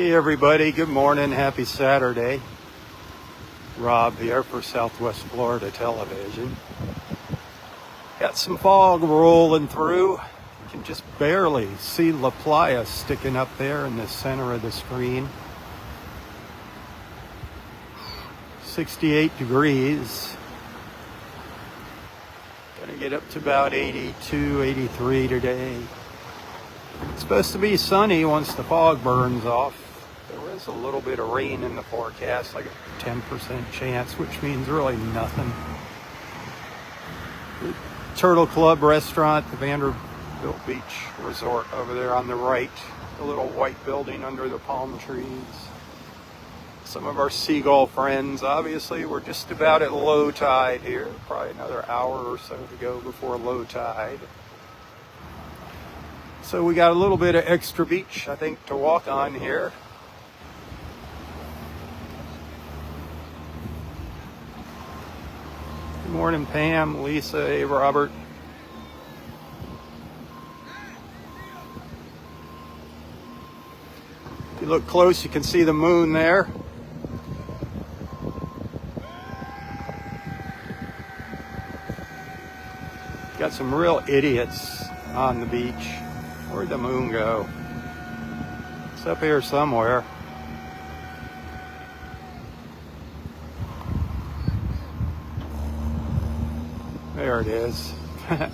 Hey everybody, good morning, happy Saturday. Robb here for Southwest Florida Television. Got some fog rolling through. You can just barely see La Playa sticking up there in the center of the screen. 68 degrees. Gonna get up to about 82, 83 today. It's supposed to be sunny once the fog burns off. There is a little bit of rain in the forecast, like a 10% chance, which means really nothing. The Turtle Club restaurant, the Vanderbilt Beach resort over there on the right, the little white building under the palm trees. Some of our seagull friends, obviously, we're just about at low tide here. Probably another hour or so to go before low tide. So we got a little bit of extra beach, I think, to walk on here. Good morning, Pam, Lisa, hey, Robert. If you look close, you can see the moon there. Got some real idiots on the beach. Where'd the moon go? It's up here somewhere. There it is. Let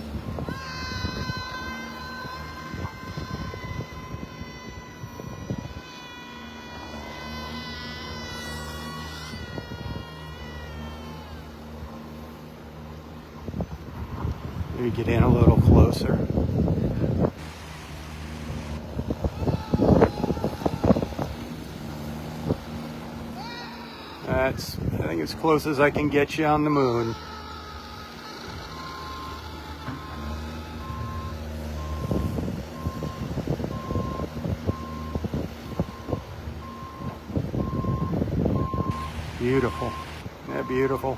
me get in a little closer. That's, I think, as close as I can get you on the moon. Beautiful. Isn't that beautiful?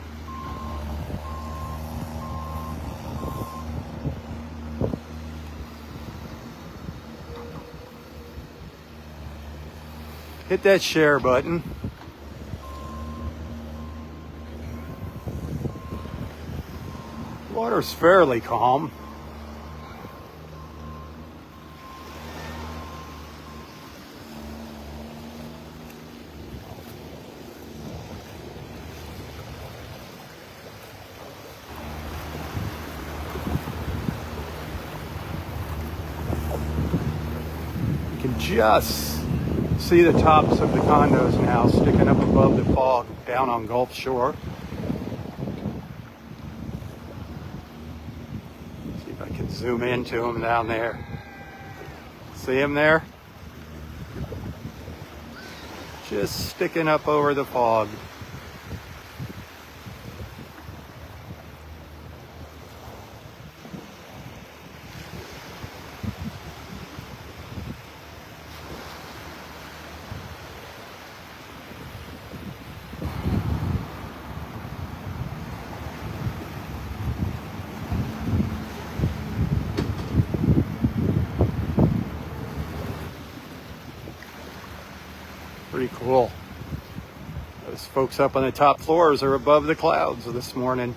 Hit that share button. Water's fairly calm. You can just see the tops of the condos now sticking up above the fog down on Gulf Shore. See if I can zoom into them down there. See them there? Just sticking up over the fog. Pretty cool. Those folks up on the top floors are above the clouds this morning.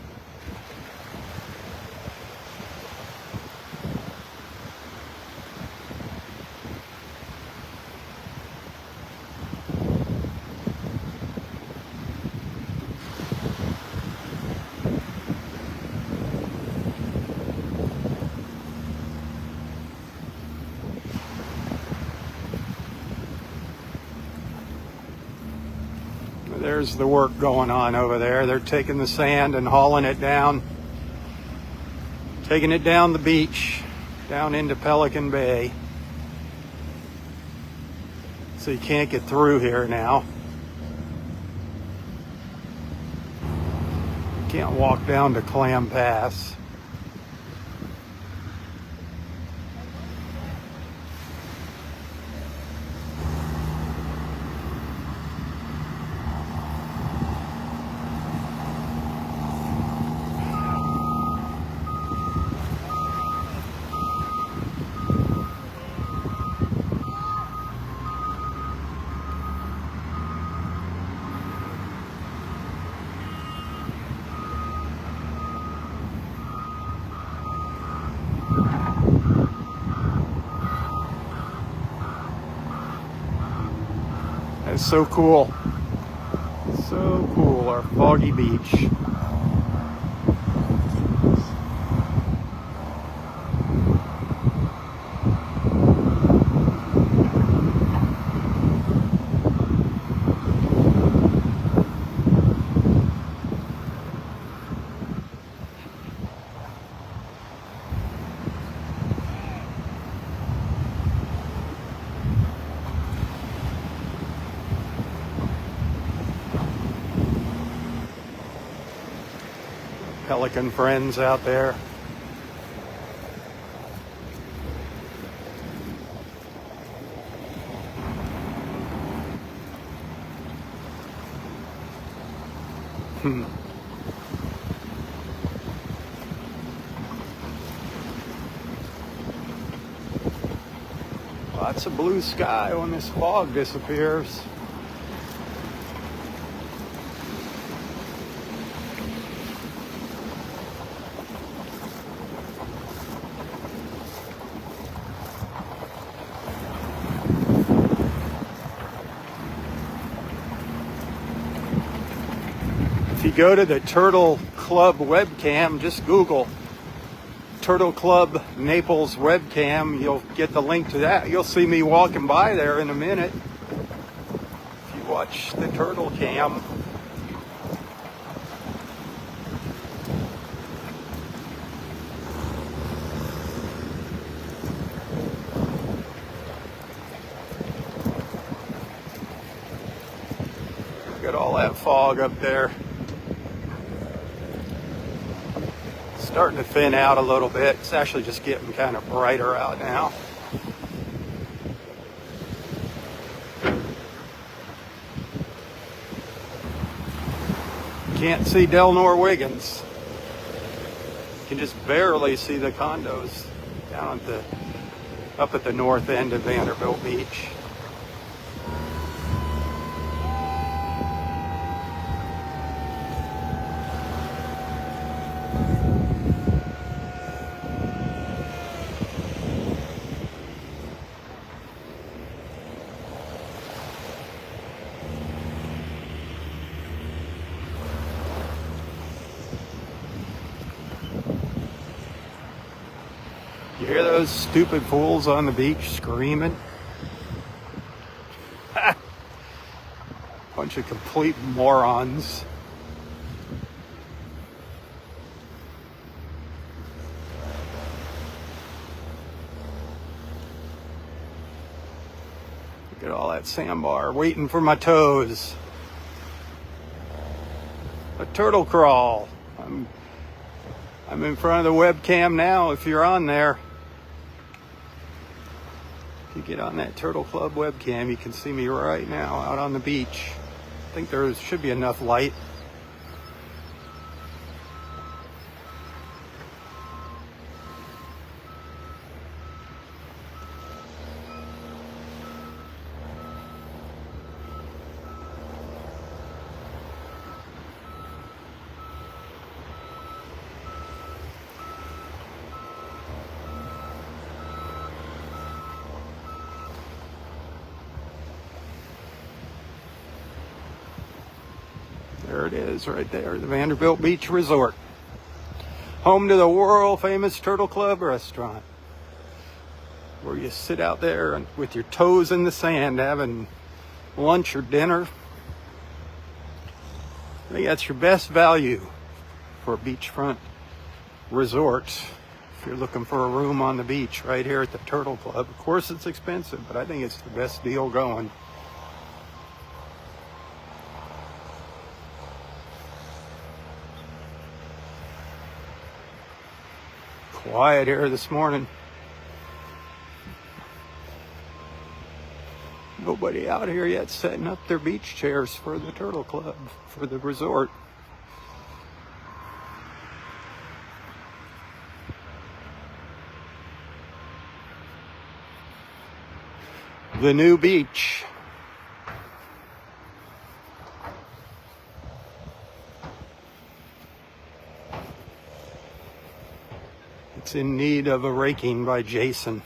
There's the work going on over there. They're taking the sand and hauling it down, taking it down the beach, down into Pelican Bay. So you can't get through here now. You can't walk down to Clam Pass. is so cool. So cool, our foggy beach. Pelican friends out there. Lots of blue sky when this fog disappears. If you go to the Turtle Club webcam, just Google Turtle Club Naples webcam, you'll get the link to that. You'll see me walking by there in a minute. If you watch the Turtle Cam. Look at all that fog up there. Starting to thin out a little bit. It's actually just getting kind of brighter out now. Can't see Delnor-Wiggins. You can just barely see the condos down at up at the north end of Vanderbilt Beach. You hear those stupid fools on the beach screaming? Bunch of complete morons. Look at all that sandbar waiting for my toes. A turtle crawl. I'm in front of the webcam now if you're on there. If you get on that Turtle Club webcam, you can see me right now out on the beach. I think there should be enough light. There it is right there, the Vanderbilt Beach Resort. Home to the world famous Turtle Club restaurant, where you sit out there and with your toes in the sand having lunch or dinner. I think that's your best value for a beachfront resort. If you're looking for a room on the beach right here at the Turtle Club. Of course it's expensive, but I think it's the best deal going. Quiet here this morning. Nobody out here yet setting up their beach chairs for the Turtle Club, for the resort. The new beach. It's in need of a raking by Jason.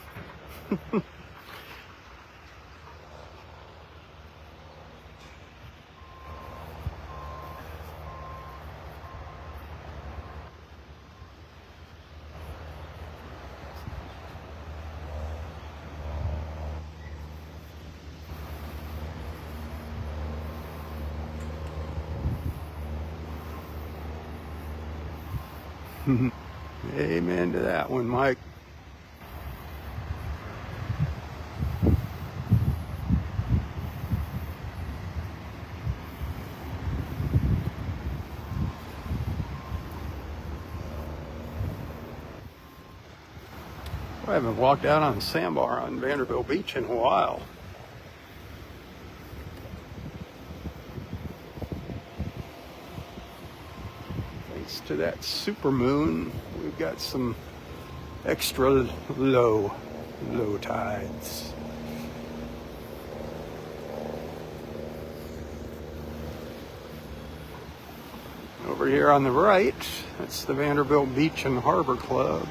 Amen to that one, Mike. I haven't walked out on a sandbar on Vanderbilt Beach in a while. Thanks to that super moon, we've got some extra low tides. Over here on the right, that's the Vanderbilt Beach and Harbor Club.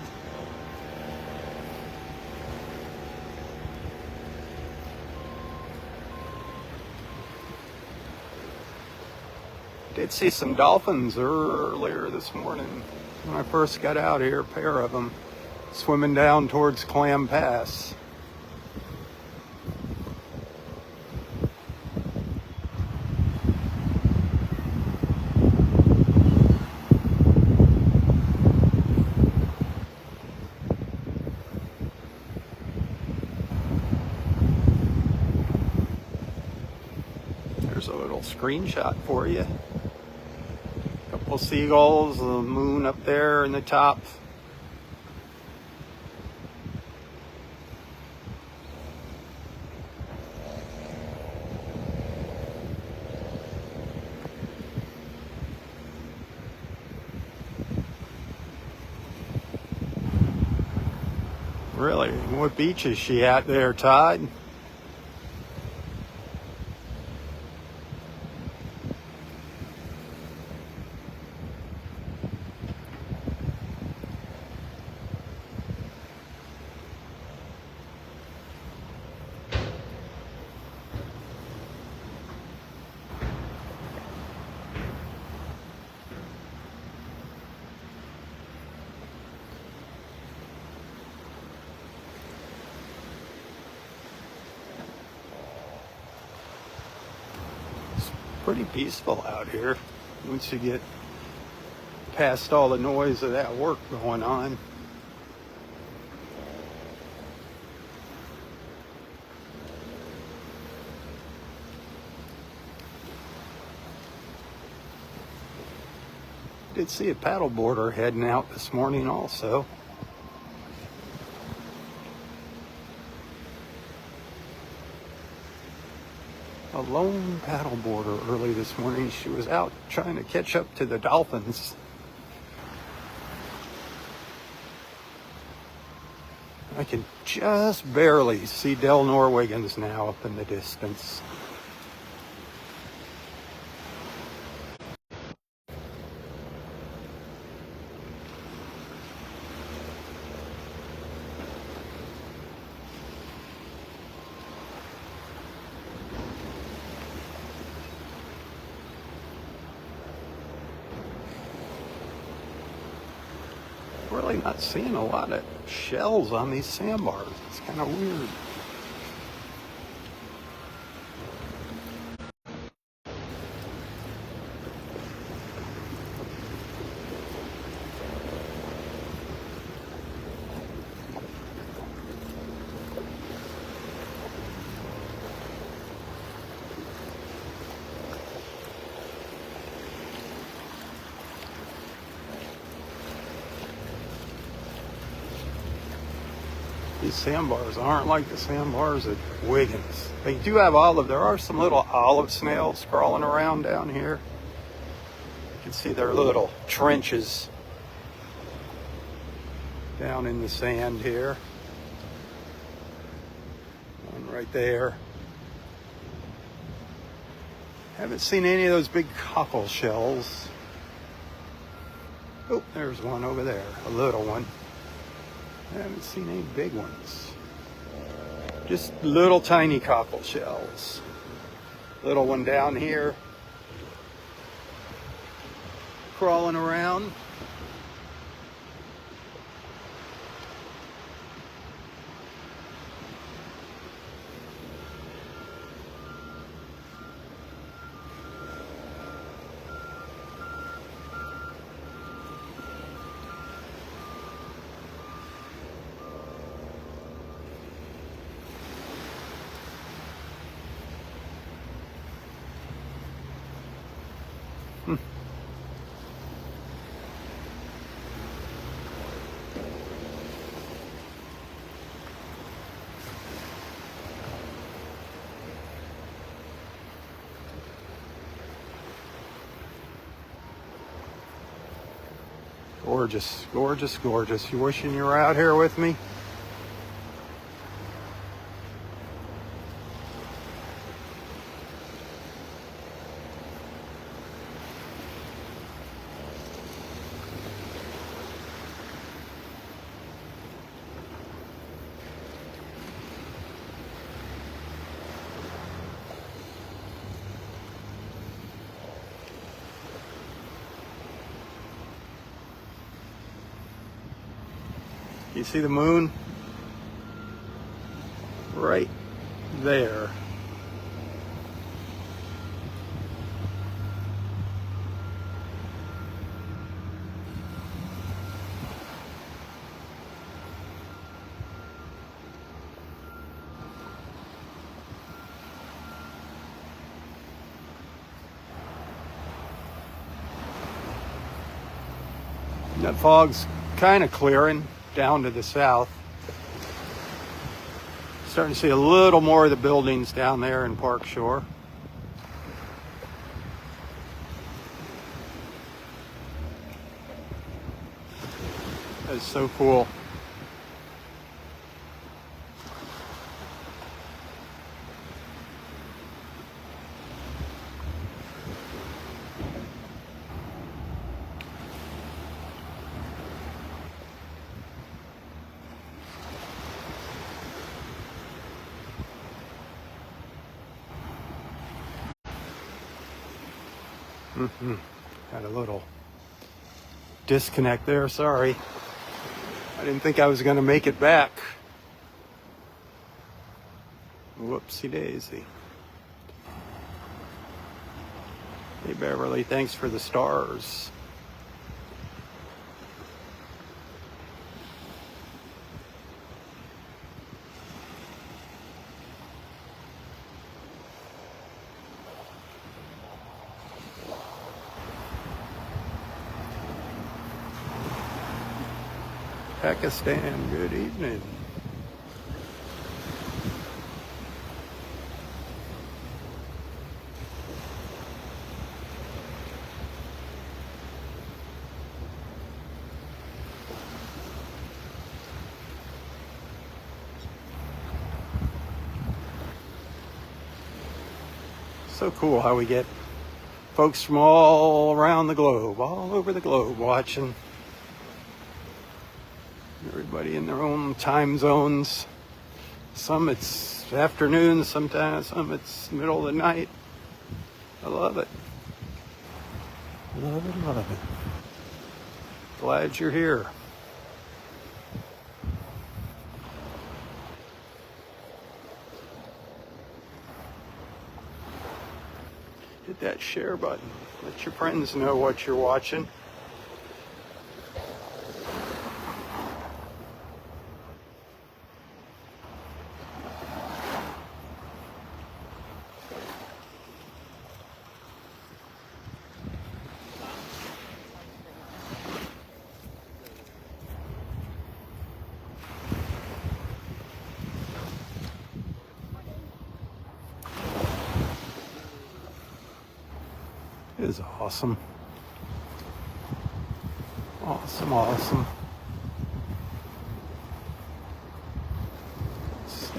Did see some dolphins earlier this morning when I first got out here, a pair of them swimming down towards Clam Pass. There's a little screenshot for you. Couple seagulls, the moon up there in the top. Really? What beach is she at there, Todd? Pretty peaceful out here once you get past all the noise of that work going on. Did see a paddleboarder heading out this morning also. A lone paddleboarder early this morning. She was out trying to catch up to the dolphins. I can just barely see Delnor-Wiggins now up in the distance. Really not seeing a lot of shells on these sandbars. It's kind of weird. These sandbars aren't like the sandbars at Wiggins. They do have there are some little olive snails crawling around down here. You can see their little trenches down in the sand here. One right there. Haven't seen any of those big cockle shells. Oh, there's one over there, a little one. I haven't seen any big ones. Just little tiny cockle shells. Little one down here, crawling around. Gorgeous, gorgeous, gorgeous. You wishing you were out here with me? You see the moon? Right there. That fog's kind of clearing down to the south. Starting to see a little more of the buildings down there in Park Shore. That's so cool. Had a little disconnect there, sorry. I didn't think I was going to make it back. Whoopsie daisy. Hey Beverly, thanks for the stars. Pakistan, good evening. So cool how we get folks from all around the globe, all over the globe watching. Everybody in their own time zones. Some it's afternoon, sometimes some it's middle of the night. I love it. Love it, love it. Glad you're here. Hit that share button. Let your friends know what you're watching. It is awesome. Awesome, awesome.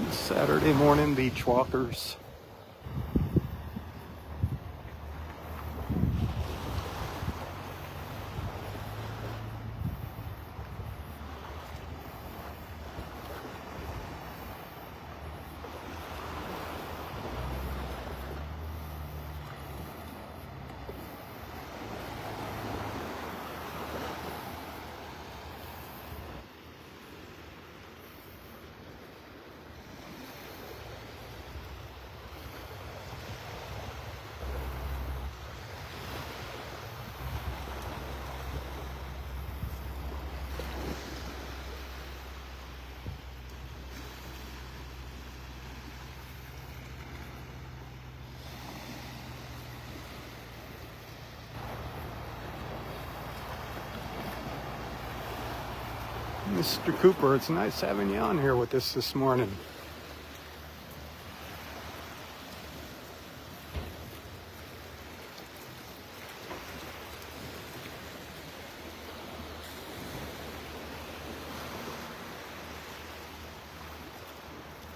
Saturday morning beach walkers. Mr. Cooper, it's nice having you on here with us this morning.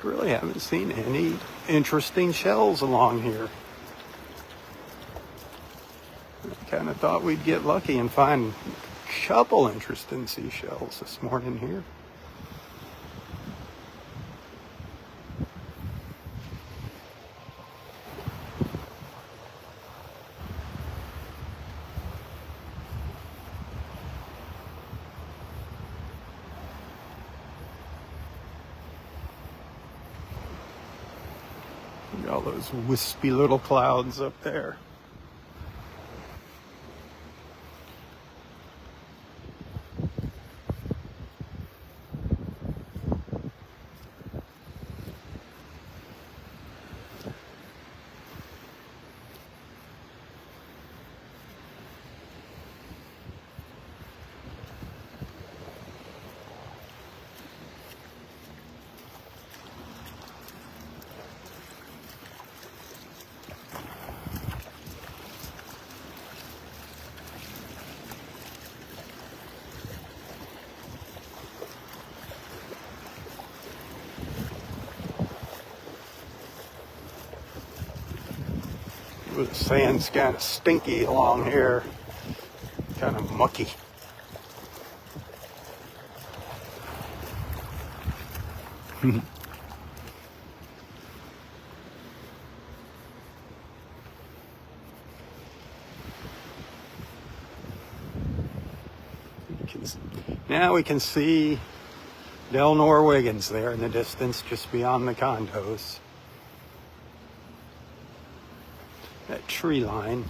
Really haven't seen any interesting shells along here. I kind of thought we'd get lucky and find a couple interesting seashells this morning here. Look at all those wispy little clouds up there. The sand's kind of stinky along here, kind of mucky. Now we can see Delnor-Wiggins there in the distance, just beyond the condos. That tree line.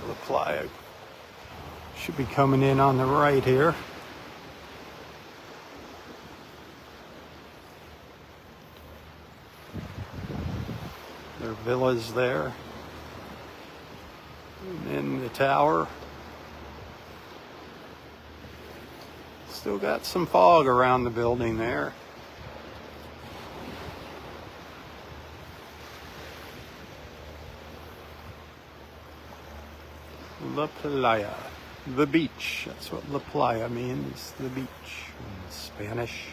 La Playa should be coming in on the right here. There are villas there. And then the tower. Still got some fog around the building there. La Playa, the beach. That's what La Playa means, the beach in Spanish.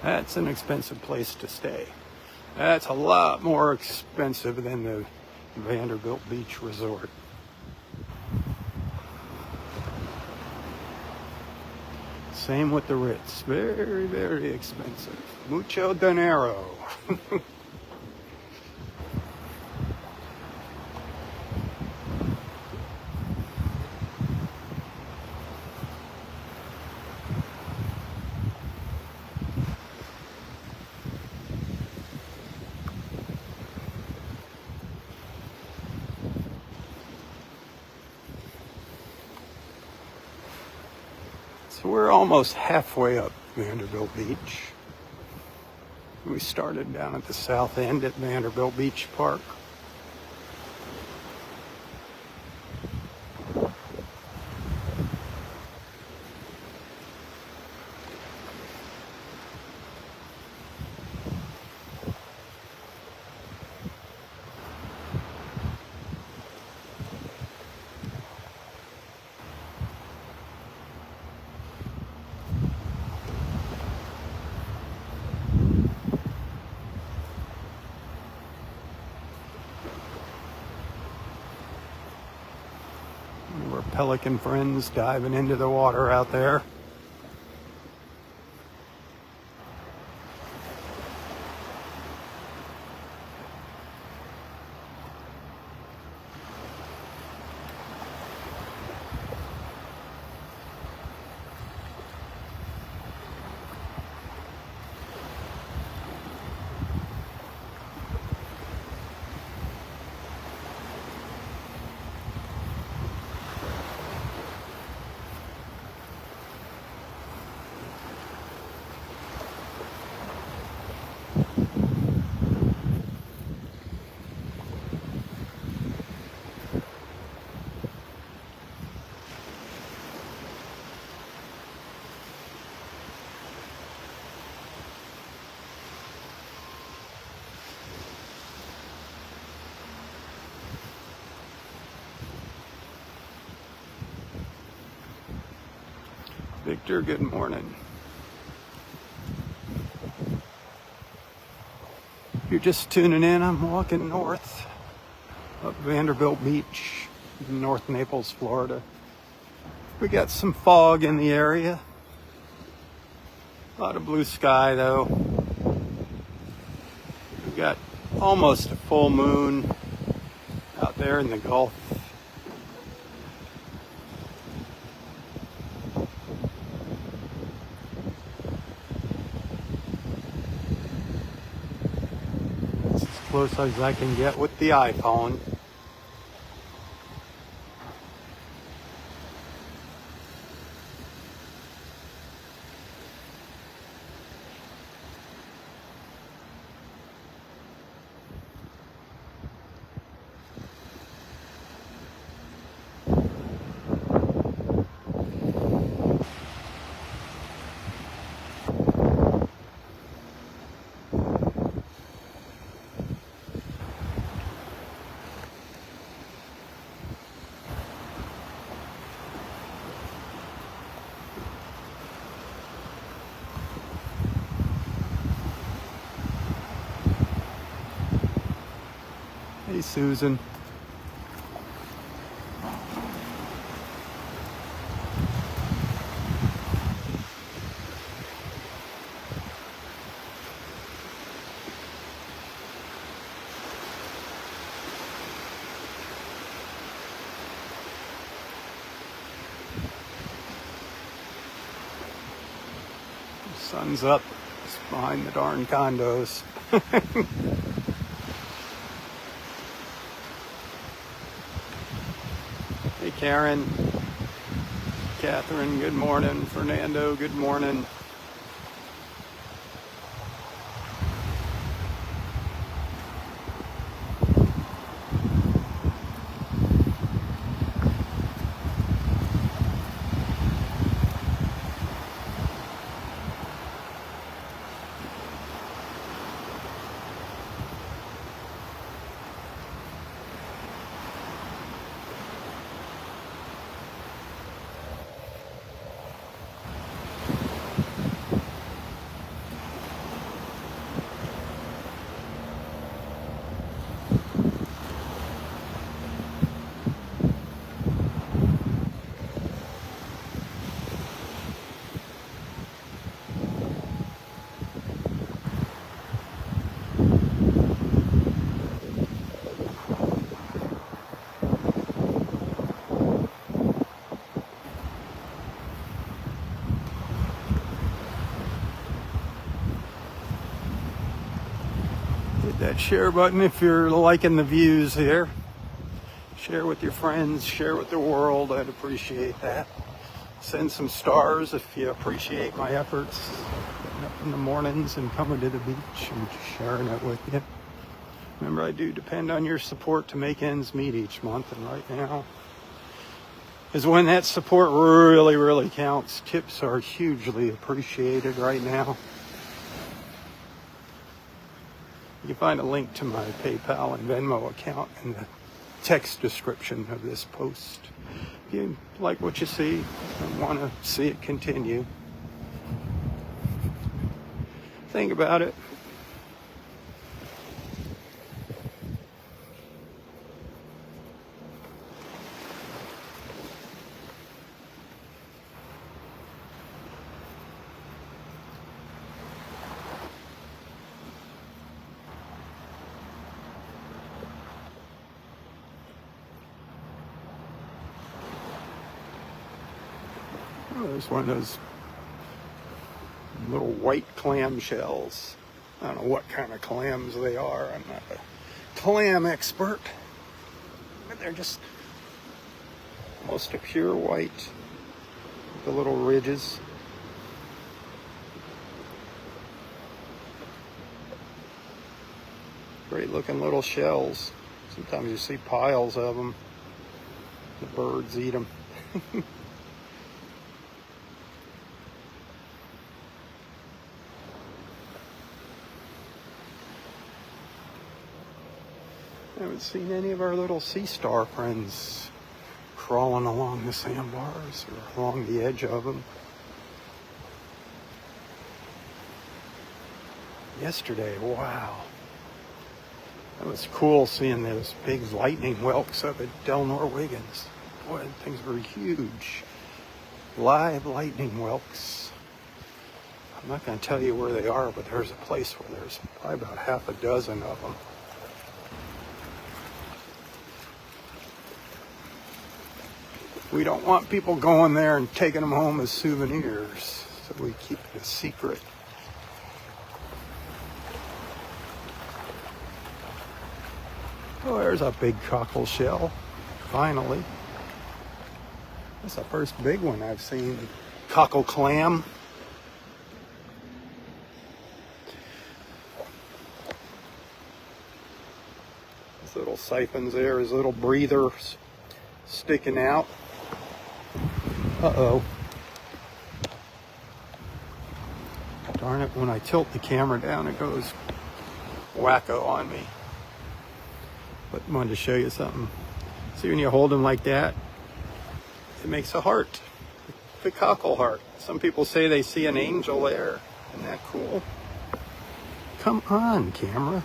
That's an expensive place to stay. That's a lot more expensive than the Vanderbilt Beach Resort. Same with the Ritz. Very, very expensive. Mucho dinero. So we're almost halfway up Vanderbilt Beach. We started down at the south end at Vanderbilt Beach Park. Our pelican friends diving into the water out there. Victor, good morning. If you're just tuning in, I'm walking north up Vanderbilt Beach in North Naples, Florida. We got some fog in the area. A lot of blue sky though. We got almost a full moon out there in the Gulf. That's as close as I can get with the iPhone. Hey, Susan. The sun's up. It's behind the darn condos. Hey, Karen, Catherine, good morning. Fernando, good morning. Hit that share button if you're liking the views here. Share with your friends, share with the world. I'd appreciate that. Send some stars if you appreciate my efforts. Getting up in the mornings and coming to the beach and sharing it with you. Remember, I do depend on your support to make ends meet each month, and right now is when that support really, really counts. Tips are hugely appreciated right now. You can find a link to my PayPal and Venmo account in the text description of this post. If you like what you see and want to see it continue, think about it. Oh, there's one of those little white clam shells. I don't know what kind of clams they are. I'm not a clam expert. But they're just almost a pure white. The little ridges. Great looking little shells. Sometimes you see piles of them. The birds eat them. I haven't seen any of our little sea star friends crawling along the sandbars or along the edge of them. yesterday. Wow. It was cool seeing those big lightning whelks up at Delnor-Wiggins. Boy, things were huge. Live lightning whelks. I'm not going to tell you where they are, but there's a place where there's probably about half a dozen of them. We don't want people going there and taking them home as souvenirs, so we keep it a secret. Oh, there's a big cockle shell, finally. That's the first big one I've seen. Cockle clam. His little siphons there, his little breathers sticking out. Uh-oh. Darn it, when I tilt the camera down, it goes wacko on me. But I wanted to show you something. See, when you hold them like that, it makes a heart. The cockle heart. Some people say they see an angel there. Isn't that cool? Come on, camera.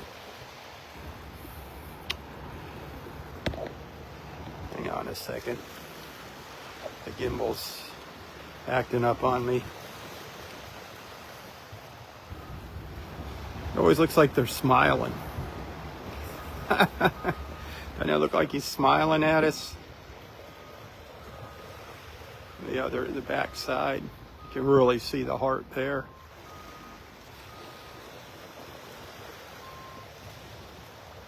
Hang on a second. The gimbal's acting up on me. It always looks like they're smiling. Doesn't it look like he's smiling at us? The back side, you can really see the heart there.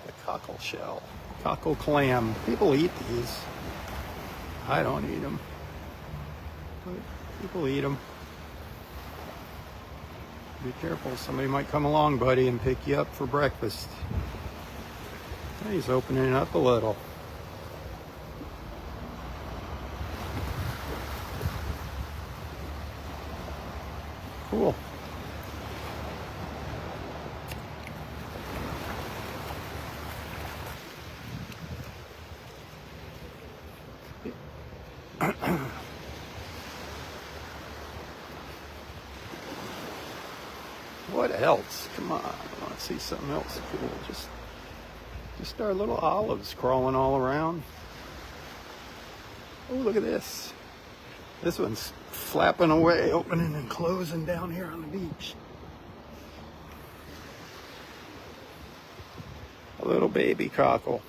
The cockle shell, cockle clam. People eat these. I don't eat them, but people eat them. Be careful, somebody might come along, buddy, and pick you up for breakfast. He's opening it up a little. Cool. What else? Come on, I want to see something else cool. Just our little olives crawling all around. Oh, look at this. This one's flapping away, opening and closing down here on the beach. A little baby cockle.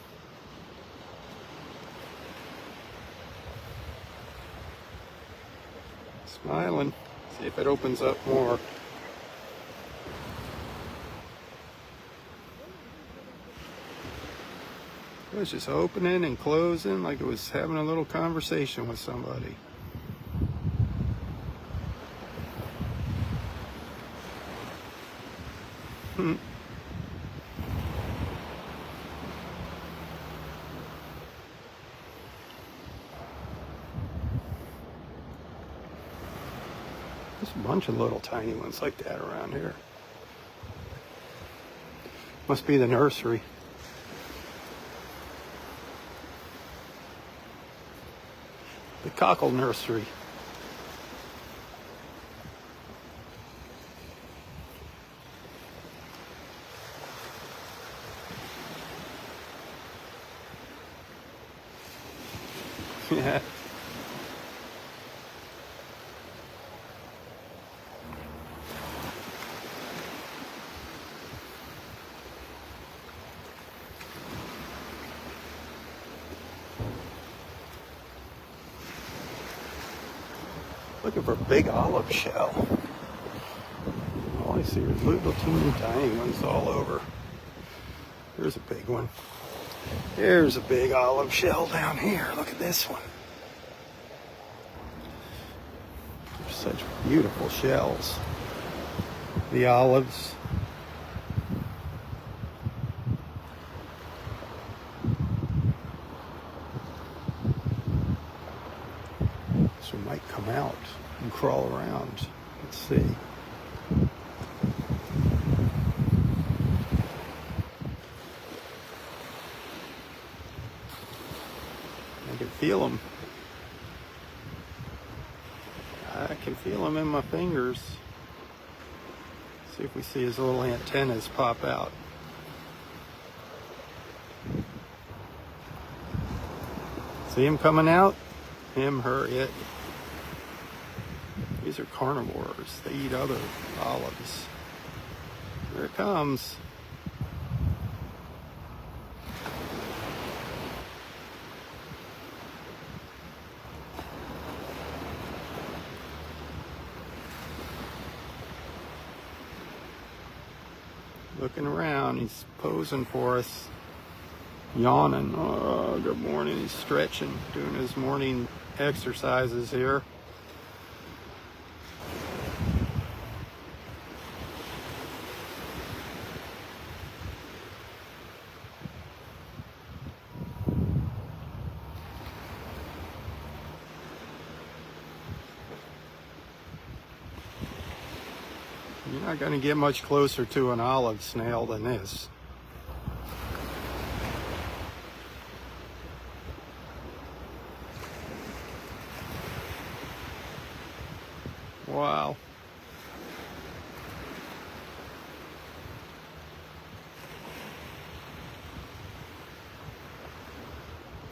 Smiling. See if it opens up more. It was just opening and closing like it was having a little conversation with somebody. There's a bunch of little tiny ones like that around here. Must be the nursery. The cockle nursery. Yeah. Looking for a big olive shell. All I see are little teeny tiny ones all over. Here's a big one. There's a big olive shell down here. Look at this one. They're such beautiful shells. The olives. This one might come out and crawl around. Let's see. I can feel them. I can feel them in my fingers. See if we see his little antennas pop out. See him coming out? Him, her, it. These are carnivores. They eat other olives. Here it comes. Looking around, he's posing for us, yawning. Oh, good morning. He's stretching, doing his morning exercises here. You're not going to get much closer to an olive snail than this. Wow.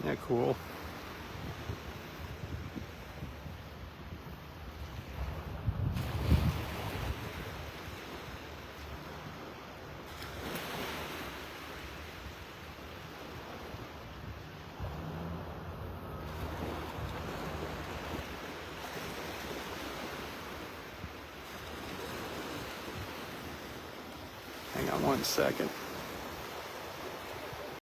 Isn't that cool? Hang on one second.